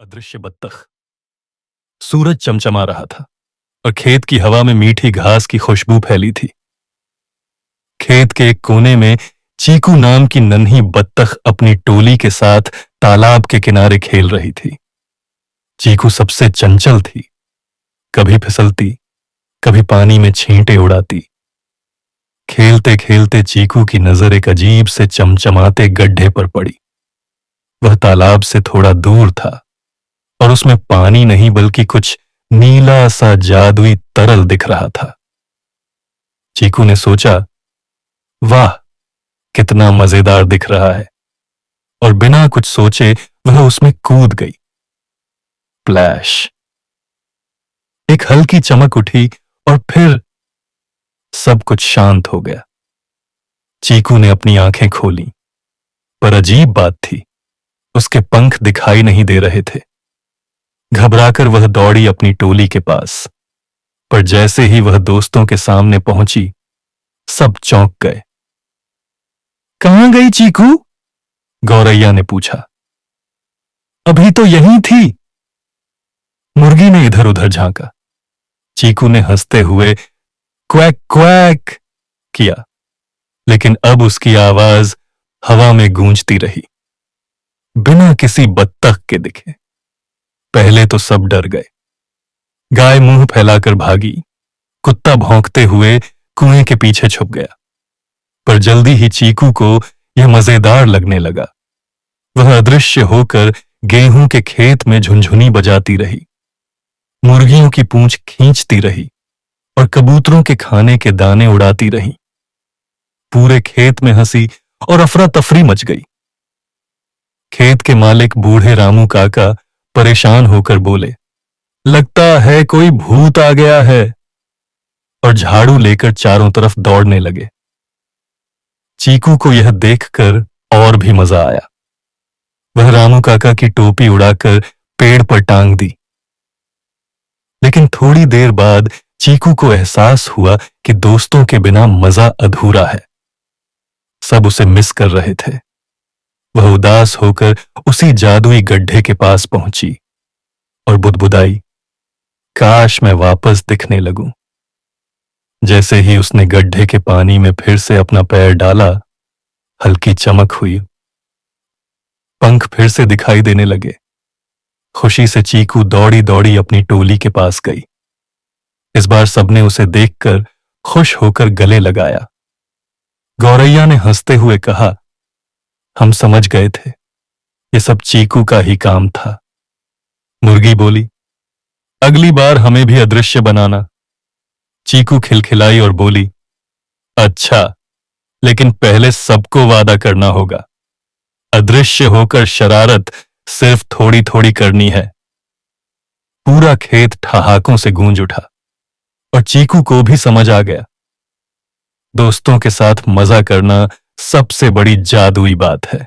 अदृश्य बत्तख। सूरज चमचमा रहा था और खेत की हवा में मीठी घास की खुशबू फैली थी। खेत के एक कोने में चीकू नाम की नन्ही बत्तख अपनी टोली के साथ तालाब के किनारे खेल रही थी। चीकू सबसे चंचल थी, कभी फिसलती, कभी पानी में छींटे उड़ाती। खेलते खेलते चीकू की नजर एक अजीब से चमचमाते गड्ढे पर पड़ी। वह तालाब से थोड़ा दूर था और उसमें पानी नहीं बल्कि कुछ नीला सा जादुई तरल दिख रहा था। चीकू ने सोचा, वाह, कितना मजेदार दिख रहा है, और बिना कुछ सोचे वह उसमें कूद गई। प्लैश! एक हल्की चमक उठी और फिर सब कुछ शांत हो गया। चीकू ने अपनी आंखें खोली, पर अजीब बात थी, उसके पंख दिखाई नहीं दे रहे थे। घबराकर वह दौड़ी अपनी टोली के पास, पर जैसे ही वह दोस्तों के सामने पहुंची, सब चौंक गए। कहां गई चीकू? गौरैया ने पूछा। अभी तो यहीं थी। मुर्गी ने इधर उधर झांका। चीकू ने हंसते हुए क्वैक क्वैक किया, लेकिन अब उसकी आवाज हवा में गूंजती रही, बिना किसी बत्तख के दिखे। पहले तो सब डर गए। गाय मुंह फैलाकर भागी, कुत्ता भौंकते हुए कुएं के पीछे छुप गया। पर जल्दी ही चीकू को यह मजेदार लगने लगा। वह अदृश्य होकर गेहूं के खेत में झुनझुनी बजाती रही, मुर्गियों की पूंछ खींचती रही और कबूतरों के खाने के दाने उड़ाती रही। पूरे खेत में हंसी और अफरा तफरी मच गई। खेत के मालिक बूढ़े रामू काका परेशान होकर बोले, लगता है कोई भूत आ गया है, और झाड़ू लेकर चारों तरफ दौड़ने लगे। चीकू को यह देखकर और भी मजा आया। वह रामू काका की टोपी उड़ाकर पेड़ पर टांग दी। लेकिन थोड़ी देर बाद चीकू को एहसास हुआ कि दोस्तों के बिना मजा अधूरा है। सब उसे मिस कर रहे थे। वह उदास होकर उसी जादुई गड्ढे के पास पहुंची और बुदबुदाई, काश मैं वापस दिखने लगूं। जैसे ही उसने गड्ढे के पानी में फिर से अपना पैर डाला, हल्की चमक हुई। पंख फिर से दिखाई देने लगे। खुशी से चीकू दौड़ी दौड़ी अपनी टोली के पास गई। इस बार सबने उसे देखकर खुश होकर गले लगाया। गौरैया ने हंसते हुए कहा, हम समझ गए थे, ये सब चीकू का ही काम था। मुर्गी बोली, अगली बार हमें भी अदृश्य बनाना। चीकू खिलखिलाई और बोली, अच्छा, लेकिन पहले सबको वादा करना होगा। अदृश्य होकर शरारत सिर्फ थोड़ी थोड़ी करनी है। पूरा खेत ठहाकों से गूंज उठा और चीकू को भी समझ आ गया, दोस्तों के साथ मजा करना सबसे बड़ी जादुई बात है।